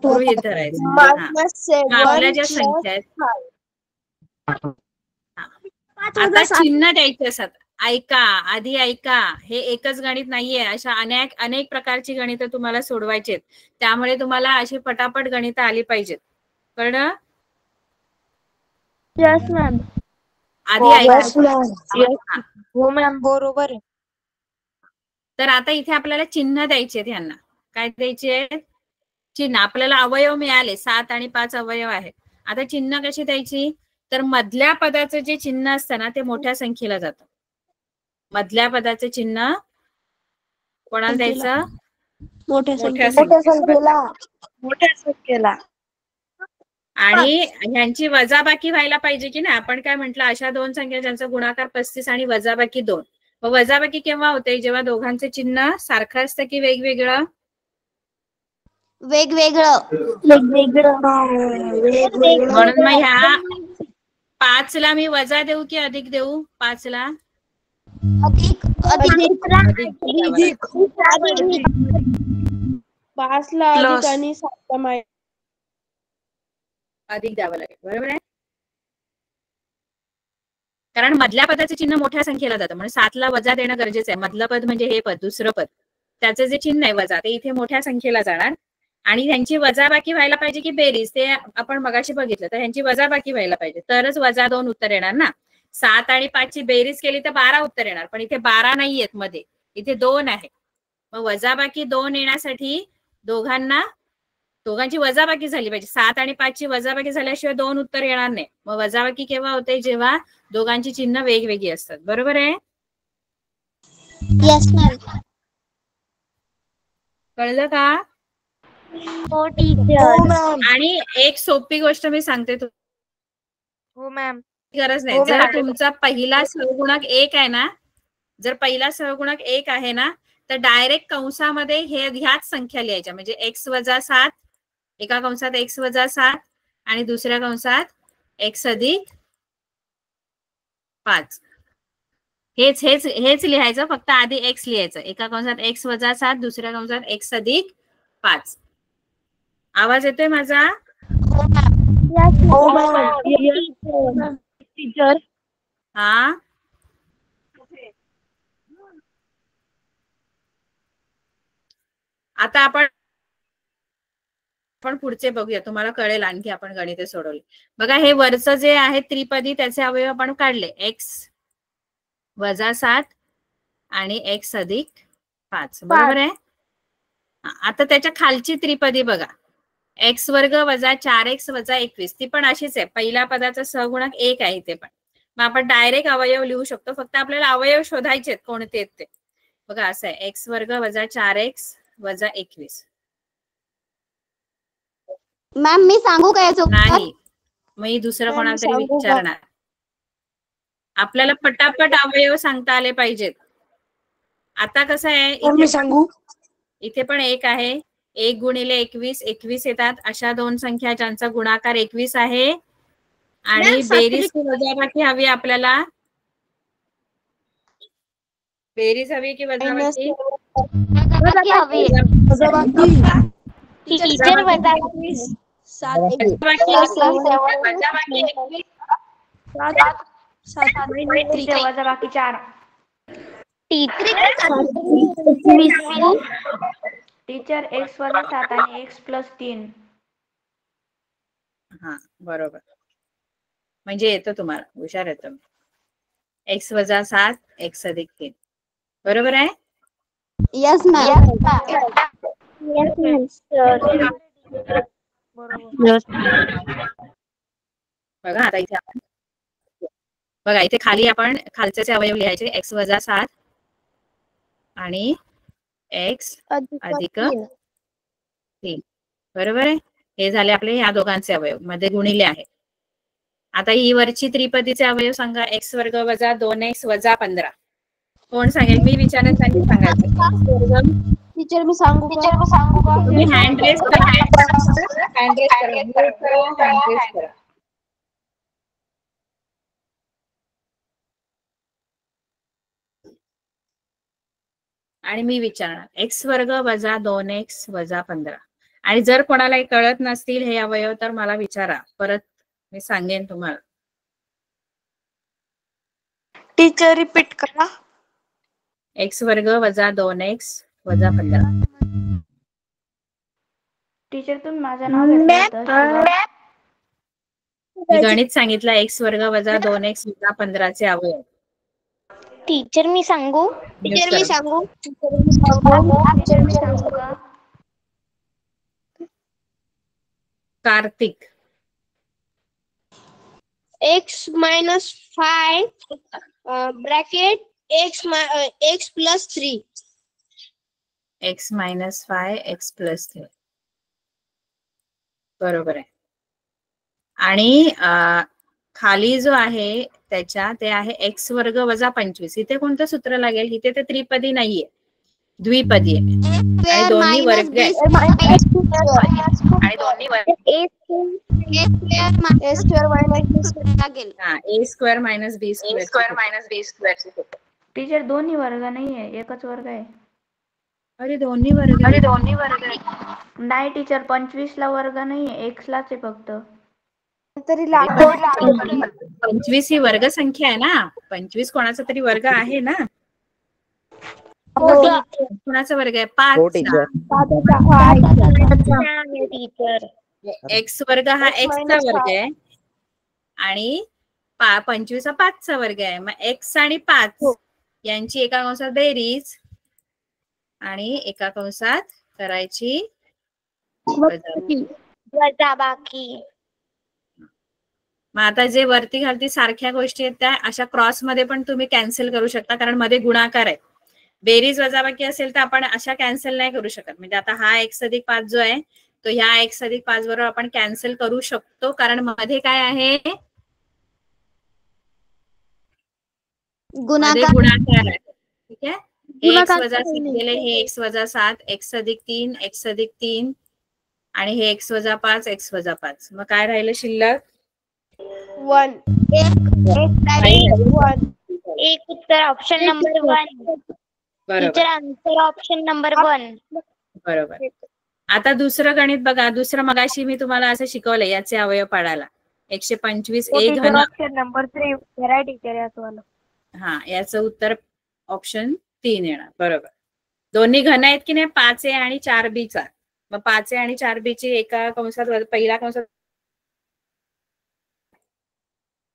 गृहीत धरायचं. आपल्या ज्या संख्या आहेत, आता चिन्ह द्यायचे असतात. ऐका, आधी ऐका, हे एकच गणित नाहीये, अशा अनेक प्रकारची गणितं तुम्हाला सोडवायची, त्यामुळे तुम्हाला अशी पटापट गणितं आली पाहिजेत. कळलं? Yes ma'am. आधी ऐका. हो मॅम, बरोबर आहे. तर आता इथे आपल्याला चिन्ह द्यायचे आहेत ह्यांना. काय द्यायचे? चिन्ह. आपल्याला अवयव मिळाले, 7 आणि 5 अवयव आहेत. आता चिन्ह कशी द्यायची? तर मधल्या पदाचं जे चिन्ह असतं ना ते मोठ्या संख्येला जातं. मधल्या पदाचं चिन्ह कोणाला द्यायचं? मोठ्या संख्येला. आणि ह्यांची वजाबाकी व्हायला पाहिजे की नाही. आपण काय म्हटलं, अशा 2 संख्या ज्यांचा गुणाकार 35 आणि वजाबाकी 2. मग वजाबाकी केव्हा होते? जेव्हा दोघांचे चिन्ह सारखं असतं की वेगवेगळं? वेगवेगळं. म्हणून मग ह्या 5 ला मी वजा देऊ की अधिक देऊ? 5 ला अधिक. अधिक द्यावं लागेल. 5 ला अधिक आणि 7 ला मायनस. अधिक द्यावं लागेल. बरोबर आहे. कारण मधल्या पदाचे चिन्ह मोठ्या संख्येला जातं म्हणून 7 ला वजा देणं गरजेचं आहे. मधलं पद म्हणजे हे पद, दुसरं पद, त्याचं जे चिन्ह आहे वजा, ते इथे मोठ्या संख्येला जाणार आणि ह्यांची वजाबाकी व्हायला पाहिजे की बेरीज, ते आपण मगाशी बघितलं. तर ह्यांची वजाबाकी व्हायला पाहिजे तरच वजा 2 उत्तर येणार ना. 7 आणि 5 ची बेरीज केली तर 12 उत्तर येणार, पण इथे 12 नाहीयेत मध्ये, इथे 2 आहे. मग वजाबाकी 2 येण्यासाठी दोघांची वजाबाकी झाली पाहिजे. 7 आणि 5 ची वजाबाकी झाल्याशिवाय 2 उत्तर येणार नाही. मग वजाबाकी केव्हा होते? जेव्हा दोघांची चिन्ह वेगवेगळी असतात. बरोबर आहे. Yes ma'am. कळलं का? हो टीचर. आणि एक सोपी गोष्ट मी सांगते, हो मॅम. गरज नाही. जर तुमचा पहिला सहगुणक 1 आहे ना, जर पहिला सहगुणक 1 आहे ना, तर डायरेक्ट कंसामध्ये ह्याच संख्या लिहायच्या. म्हणजे x वजा 7, एका कंसात x वजा 7 आणि दुसऱ्या कंसात x अधिक 5. हेच लिहायचं. फक्त आधी x लिहायचं. एका कंसात x वजा 7, दुसऱ्या कंसात x अधिक 5. आवाज येतोय माझा? टीचर. हा, आता आपण पुढचे बघूया, तुम्हाला कळेल आणखी. आपण गणिते सोडवली. बघा, हे वरचं जे आहे त्रिपदी, त्याचे अवयव आपण काढले. x वजा 7 आणि x अधिक 5. बरोबर आहे. आता त्याच्या खालची त्रिपदी बघा, x वर्ग वजा 4x वजा 21. ती पण अशीच आहे. पहिल्या पदाचा सहगुणक 1 आहे ते पण. मग आपण डायरेक्ट अवयव लिहू शकतो. फक्त आपल्याला अवयव शोधायचे कोणते आहेत ते. बघा, असं आहे, x वर्ग वजा 4x वजा 21. मॅम मी सांगू काय याचं उत्तर? नाही, मी दुसरं कोणाला तरी विचारणार. आपल्याला पटापट अवयव सांगता आले पाहिजेत. आता कसं आहे, सांगू? इथे पण 1 आहे. 1 गुणिले 21 21 येतात. अशा 2 संख्या ज्यांचा गुणाकार 21 आहे आणि बेरीज की वजाबाकी हवी आपल्याला? बेरीज हवी की वजाबाकी? वजाबाकी हवी. टीचर वजाबाकी. वजाबाकी 4. टीचर x वजा 7 आणि x प्लस 3. हा, बरोबर. म्हणजे येतं तुम्हाला, हुशार येतं. x वजा 7 x अधिक 3. बरोबर आहे. Yes ma'am. बघा, आता इथे आपण बघा, इथे खाली आपण खालचे अवयव लिहायचे. x वजा 7 आणि x अधिक 3. बरोबर आहे. हे झाले आपले ह्या दोघांचे अवयव, मध्ये गुणिले आहे. आता ही वरची त्रिपदीचे अवयव सांगा. x वर्ग वजा 2x वजा 15. कोण सांगेल? मी विचारेन त्यांनी सांगायचं. टीचर मी सांगू का? तुम्ही हँड रेस करा. हँड रेस करा. आणि मी विचारणार x वर्ग वजा 2x वजा 15. आणि जर कोणालाही कळत नसतील हे अवयव तर मला विचारा, परत मी सांगेन तुम्हाला. टीचर रिपीट करा. x वर्ग वजा 2x वजा 15. टीचर तुम्ही माझं नाव घेतलं. मी गणित सांगितलं. x वर्ग वजा 2x वजा 15 चे अवयव. टीचर मी सांगू? Kartik. x minus 5 bracket x plus 3. x minus 5 x plus 3. बरोबर आहे. आणि खाली जो आहे त्याच्या ते आहे एक्स वर्ग वजा 25. इथे कोणतं सूत्र लागेल? इथे ते त्रिपदी नाहीये, द्विपदी आहे आणि दोन्ही वर्ग आहे. आणि दोन्ही वर्ग ए स्क्वेअर मायनस बी स्क्वेअर लागेल. हा ए स्क्वेअर मायनस बी स्क्वेअर. टीचर दोन्ही वर्ग नाहीये, एकच वर्ग आहे. अरे दोन्ही वर्ग आहे. नाही टीचर, 25 ला वर्ग नाहीये, x लाच आहे फक्त. तरी 25 ही वर्ग संख्या आहे ना. 25 कोणाचा तरी वर्ग आहे ना. कोणाचा वर्ग आहे? 5. एक्स वर्ग हा एक्स चा वर्ग आहे आणि 25 हा 5 चा वर्ग आहे. मग एक्स आणि 5 यांची एका कंसात बेरीज आणि एका कंसात करायची वजाबाकी. मग आता जे वरती खालती सारख्या गोष्टी आहेत त्या अशा क्रॉस मध्ये पण तुम्ही कॅन्सल करू शकता, कारण मध्ये गुणाकार आहे. बेरीज वजाबाकी असेल तर आपण अशा कॅन्सल नाही करू शकत. म्हणजे आता हा x अधिक 5 जो आहे तो ह्या x अधिक 5 बरोबर आपण कॅन्सल करू शकतो, कारण मध्ये काय आहे? मध्ये गुणाकार आहे. ठीक आहे. हे x वजा 7 गेले, हे x वजा 7, x अधिक 3, x अधिक 3 आणि हे x वजा 5, x वजा 5. मग काय राहिलं शिल्लक? 1. एक उत्तर option number 1. Teacher answer option number 1. बरोबर. आता दुसरं गणित बघा. दुसरं मगाशी मी तुम्हाला असं शिकवलंय याचे अवयव पाडायला. 125 ए घन. ऑप्शन नंबर 3 राईट टीचर याचं. हा, याचं उत्तर ऑप्शन 3 येणार. बरोबर. दोन्ही घन आहेत की नाही? 5 ए आणि 4 बी चा. मग 5 ए आणि 4 बी ची एका कंसात पहिला कंसात.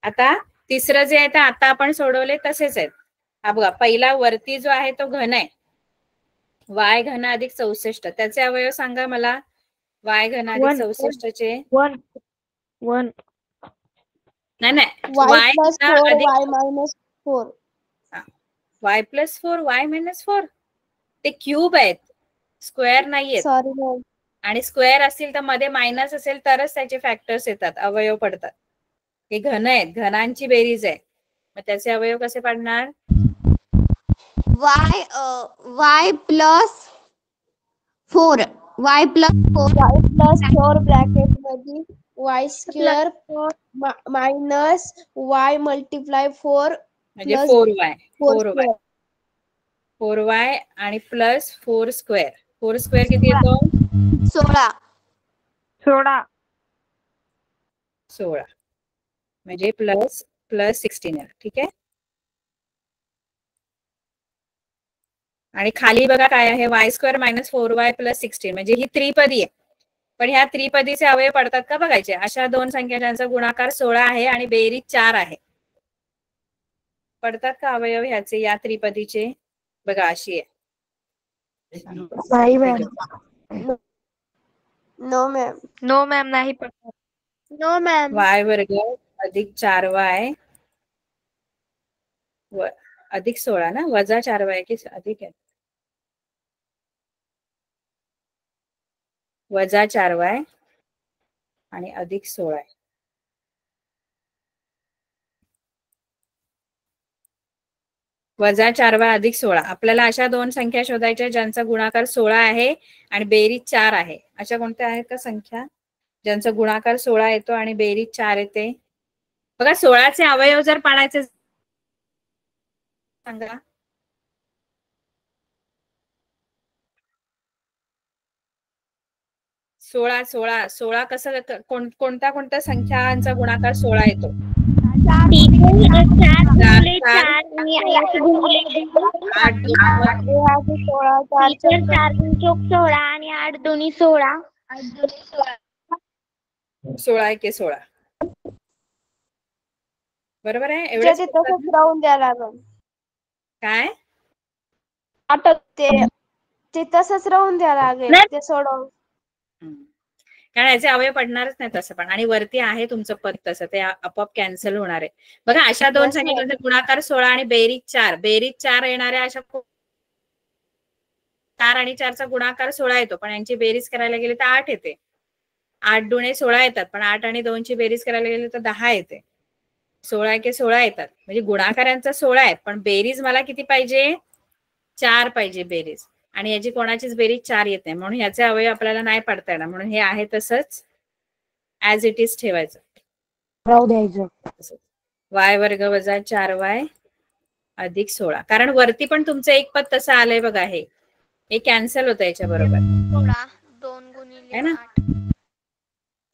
आता तिसरं जे आहे ते आता आपण सोडवले तसेच आहेत. हा बघा, पहिला वरती जो आहे तो घन आहे, y घन अधिक 64. त्याचे अवयव सांगा मला. y घन अधिक 64 चे 1 नाही y plus 4 y minus 4. y plus 4 y minus 4 ते क्यूब आहेत, स्क्वेअर नाहीयेत. Sorry ma'am. आणि स्क्वेअर असतील तर मध्ये मायनस असेल तरच त्याचे फॅक्टर्स येतात, अवयव पडतात. हे घन आहेत, घनांची बेरीज आहे. मग त्याचे अवयव कसे पडणार? y plus 4 y plus 4 bracket मध्ये y square minus y multiply 4 म्हणजे 4y 4y आणि प्लस 4 स्क्वेअर. 4 स्क्वेअर किती येतो? 16 म्हणजे प्लस 16. ठीक आहे. आणि खाली बघा काय आहे? y square minus 4y plus 16 म्हणजे ही त्रिपदी आहे. पण ह्या त्रिपदीचे अवयव पडतात का बघायचे. अशा दोन संख्या ज्यांचा गुणाकार 16 आहे आणि बेरीज 4 आहे, पडतात का अवयव ह्याचे या त्रिपदीचे? बघा अशी आहे. नो मॅम नाही पडत. No ma'am. y वर्ग अधिक 4y अधिक 16 ना, वजा 4y की अधिक आहे? वजा 4y आणि अधिक 16. वजा 4y अधिक 16. आपल्याला अशा दोन संख्या शोधायच्या ज्यांचा गुणाकार 16 आहे आणि बेरीज 4 आहे. अशा कोणत्या आहेत का संख्या ज्यांचा गुणाकार 16 येतो आणि बेरीज 4 येते? बघा, 16चे अवयव जर पाडायचे सांगा. सोळा कसं कोणत्या संख्यांचा गुणाकार 16 येतो? 16 आणि 8 दोन्ही 16. 16 एके 16. बरोबर आहे. एवढं तसंच राहून द्या लागेल. काय आता ते तसंच राहून द्या लागेल, ते सोडव. कारण याचे अवयव पडणारच नाही तसं पण. आणि वरती आहे तुमचं पद तसं, ते आपोआप कॅन्सल होणार आहे. बघा, अशा दोन संख्येचा गुणाकार 16 आणि बेरीज 4. बेरीज 4 येणाऱ्या अशा 4 आणि 4चा गुणाकार 16 येतो, पण यांची बेरीज करायला गेली तर 8 येते. 8 दुणे 16 येतात, पण 8 आणि 2 ची बेरीज करायला गेली तर 10 येते. 16 के 16 येतात, म्हणजे गुणाकारांचा 16 आहे, पण बेरीज मला किती पाहिजे? 4 पाहिजे बेरीज, आणि याची कोणाचीच बेरीज 4 येत नाही, म्हणून याचे अवयव आपल्याला नाही पाडता येणार, म्हणून हे आहे तसंच ऍज इट इज ठेवायचं, राहू द्यायचं. y वर्ग वजा 4y अधिक 16, कारण वरती पण तुमचं एक पद तसं आलंय बघा, हे कॅन्सल होतं याच्या बरोबर, 2 गुणिले है ना.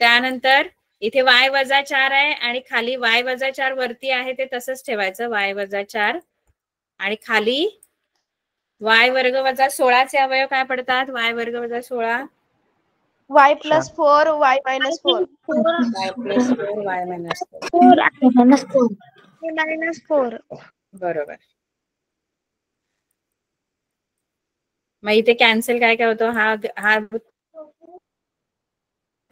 त्यानंतर इथे y वजा 4 आहे आणि खाली y वजा 4 वरती आहे, ते तसंच ठेवायचं, y वजा 4, आणि खाली y वर्ग वजा 16 चे अवयव काय पडतात? y वर्ग वजा 16 y + 4 y - 4 y + 4 y - 4 बरोबर. मग इथे कॅन्सल काय काय होतं? हा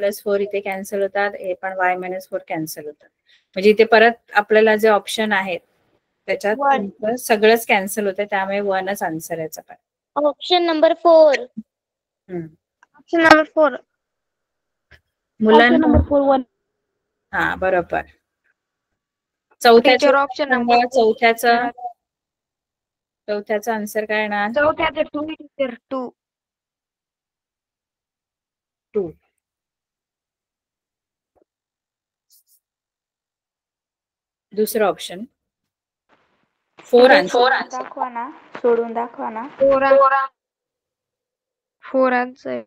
+4 इथे कॅन्सल होतात, हे पण y - 4 कॅन्सल होतात, म्हणजे इथे परत आपल्याला जे ऑप्शन आहेत त्याच्यात तुमचं सगळंच कॅन्सल होतं, त्यामुळे 1च आन्सर याचा पण. Option number 4. Option number 4. मुलांना 1. हा बरोबर. चौथ्याचं ऑप्शन नंबर चौथ्याचा आन्सर काय येणार? चौथ्याचं 2 टीचर 2. 2. दुसरं ऑप्शन 4 आन्सर. दाखवा ना, सोडून दाखवा ना. 4 आन्सर.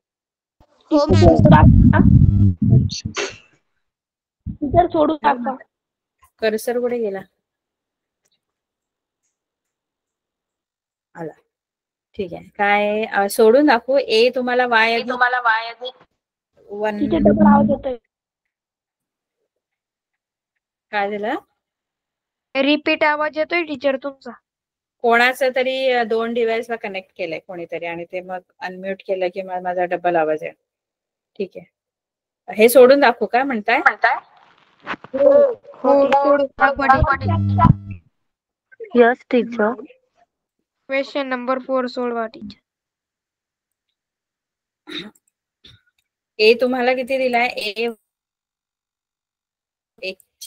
टीचर सोडून दाखवा. कर्सर कुठे गेला? आला. ठीक आहे. काय सोडून दाखवू? ए तुम्हाला y अधिक 1 काय झालं? रिपीट आवाज येतोय टीचर तुमचा. कोणाचं तरी 2 डिव्हाइसला कनेक्ट केलंय कोणीतरी, आणि ते मग अनम्यूट केलं की मग माझा डबल आवाज आहे. ठीक आहे. हे सोडून दाखवू का म्हणताय? सोडून दाखवा. Yes teacher. क्वेश्चन नंबर 4 सोडवा टीचर. ए तुम्हाला किती दिलाय? ए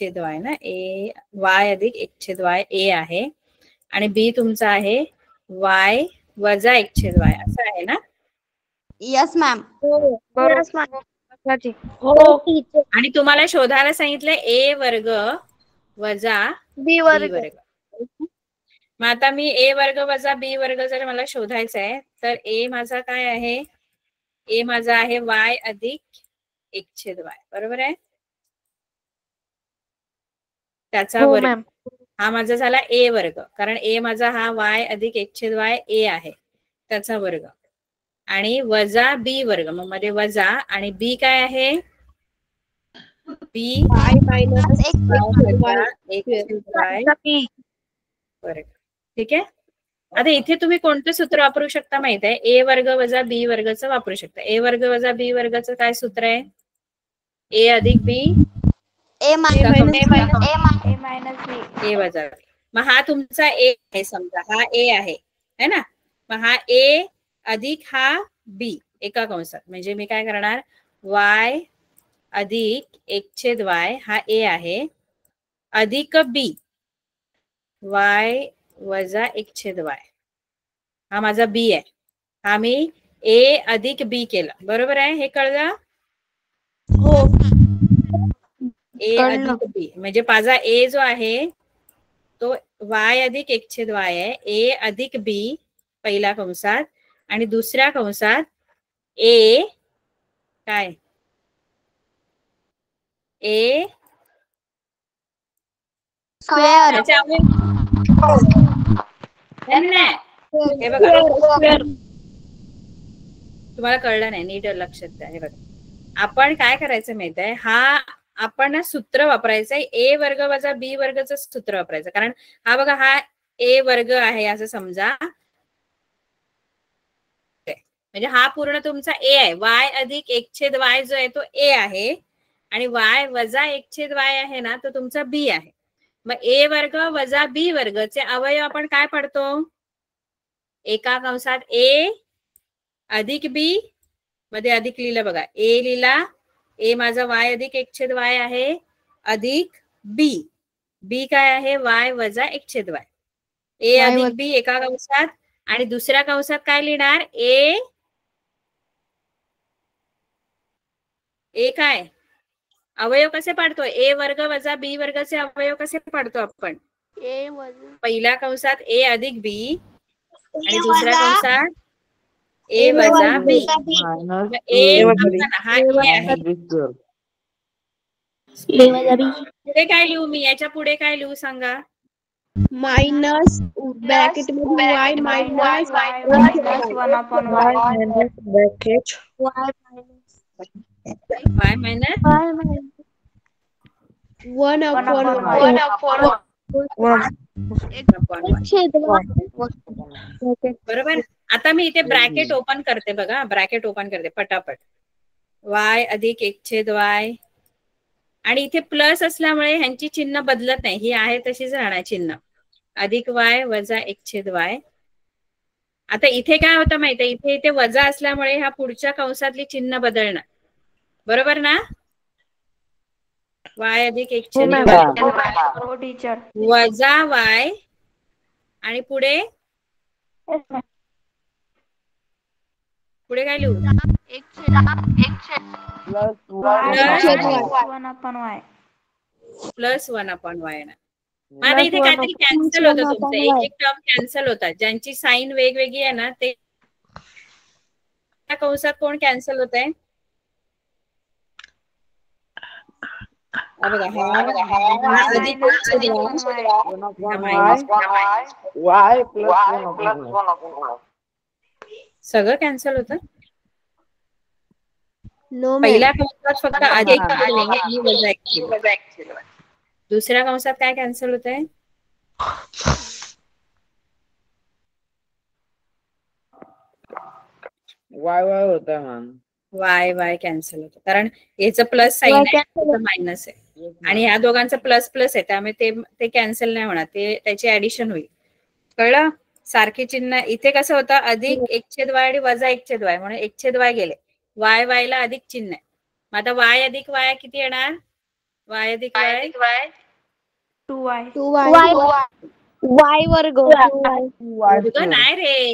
1/y ना, ए y अधिक 1/y ए आहे, आणि बी तुमचा आहे y वजा 1/y असं आहे ना. Yes ma'am. आणि तुम्हाला शोधायला सांगितलंय ए वर्ग वजा बी वर्ग. मग आता मी ए वर्ग वजा बी वर्ग जर मला शोधायचा आहे, तर ए माझा काय आहे? ए माझा आहे y अधिक 1/y, बरोबर आहे. त्याचा वर्ग हा माझा झाला ए वर्ग, कारण ए माझा हा y अधिक 1/y ए आहे, त्याचा वर्ग, आणि वजा बी वर्ग, मग मध्ये वजा, आणि बी काय आहे? बी वर्ग. ठीक आहे. आता इथे तुम्ही कोणतं सूत्र वापरू शकता माहित आहे? ए वर्ग वजा बी वर्गचं वापरू शकता. ए वर्ग वजा बी वर्गचं काय सूत्र आहे? ए अधिक बी ए वजा. मग हा तुमचा ए आहे, समजा हा ए आहे, है ना. मग हा ए अधिक हा बी एका कंसात, म्हणजे मी काय करणार? y अधिक 1/y हा ए आहे, अधिक बी y वजा 1/y हा माझा बी आहे. हा मी ए अधिक बी केला, बरोबर आहे. हे कळलं? ए अधिक बी म्हणजे माझा ए जो आहे तो y अधिक 1/y आहे, ए अधिक बी पहिल्या कंसात, आणि दुसऱ्या कंसात ए काय? ए स्क्वेअर. हे बघा, तुम्हाला कळलं नाही, नीट लक्षात द्या. हे बघा, आपण काय करायचं माहित आहे? हा आपण सूत्र वापरायचंय, ए वर्ग वजा बी वर्गचं सूत्र वापरायचं, कारण हा बघा हा ए वर्ग आहे असं समजा, म्हणजे हा पूर्ण तुमचा ए आहे. y अधिक 1/y जो आहे तो ए आहे, आणि y वजा 1/y आहे ना, तो तुमचा बी आहे. मग ए वर्ग वजा बी वर्गचे अवयव आपण काय पडतो? एका कंसात ए अधिक बी मध्ये अधिक लिहिलं बघा, ए माझा y अधिक 1/y आहे, अधिक बी बी काय आहे y वजा 1/y. ए Y अधिक वजा- बी एका कंसात आणि दुसऱ्या कंसात काय लिहिणार ए काय अवयव कसे पाडतो ए वर्ग वजा बी वर्गाचे अवयव कसे पाडतो आपण ए वजा पहिल्या कंसात ए अधिक बी आणि दुसऱ्या कंसात ए वजा बी ए हा ए आहे पुढे काय लिहू मी याच्या पुढे काय लिहू सांगा मायनस ब्रॅकेट मध्ये y minus one upon Y y minus 1 upon बरोबर. आता मी इथे ब्रॅकेट ओपन करते बघा ब्रॅकेट ओपन करते पटापट y अधिक 1/y आणि इथे प्लस असल्यामुळे ह्यांची चिन्ह बदलत नाही ही आहे तशीच राहणार चिन्ह अधिक y वजा 1/y. आता इथे काय होतं माहितीये इथे वजा असल्यामुळे ह्या पुढच्या कंसातली चिन्ह बदलणार बरोबर ना y अधिक 1/y हो टीचर वजा y आणि पुढे काय लिहू one upon Y plus 1/y ना आता इथे काहीतरी कॅन्सल होतं तुमचं एक टर्म कॅन्सल होतात ज्यांची साईन वेगवेगळी आहे ना ते त्या कंसात कोण कॅन्सल होत आहे सगळं कॅन्सल होतं पहिल्या कंसात फक्त अधिक आणि वजा 1/y. दुसऱ्या कंसात काय कॅन्सल होत आहे वाय कॅन्सल होतं कारण याचं प्लस साईन आहे मायनस आहे आणि ह्या दोघांचं प्लस प्लस आहे त्यामुळे ते कॅन्सल नाही होणार ते त्याची ऍडिशन होईल कळलं सारखी चिन्ह इथे कसं होतं अधिक 1/y आणि वजा 1/y म्हणून 1/y गेले y ला अधिक चिन्ह आहे मग आता y अधिक y किती येणार y अधिक y 2y y वर्ग नाही रे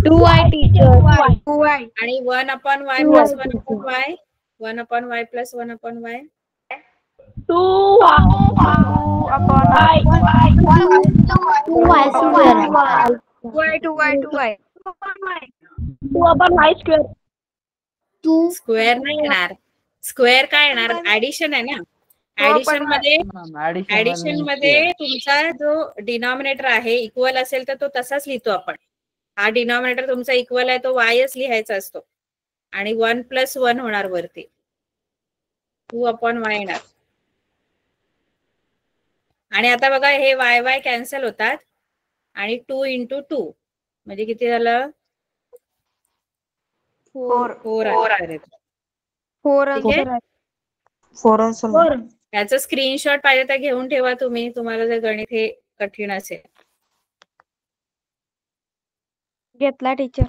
2y टीचर आणि 1/y plus 1/y 1/y plus 1/y 2 square नाही येणार स्क्वेअर काय येणार ऍडिशन आहे ना ऍडिशन मध्ये तुमचा जो डिनॉमिनेटर आहे इक्वल असेल तर तो तसाच लिहितो आपण हा डिनॉमिनेटर तुमचा इक्वल आहे तो वायच लिहायचा असतो आणि 1 + 1 होणार वरती 2/y येणार आणि आता बघा हे y कॅन्सल होतात आणि 2 × 2 म्हणजे किती झालं 4 याचा स्क्रीनशॉट पाहिजे तर घेऊन ठेवा तुम्ही तुम्हाला जर गणित हे कठीण असेल घेतला टीचर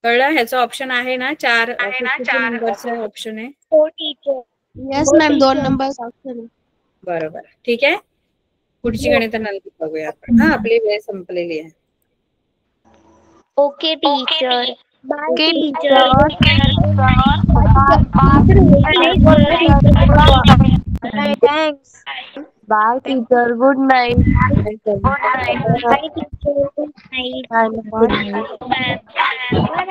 कळलं ह्याचं ऑप्शन आहे ना 4 नंबरचं ऑप्शन आहे हो teacher yes ma'am 2 number option बरोबर ठीक आहे पुढची गणित नंतर बघूया आपण हा आपली वेळ संपलेली आहे okay teacher okay teacher thanks bye teacher good night bye teacher good night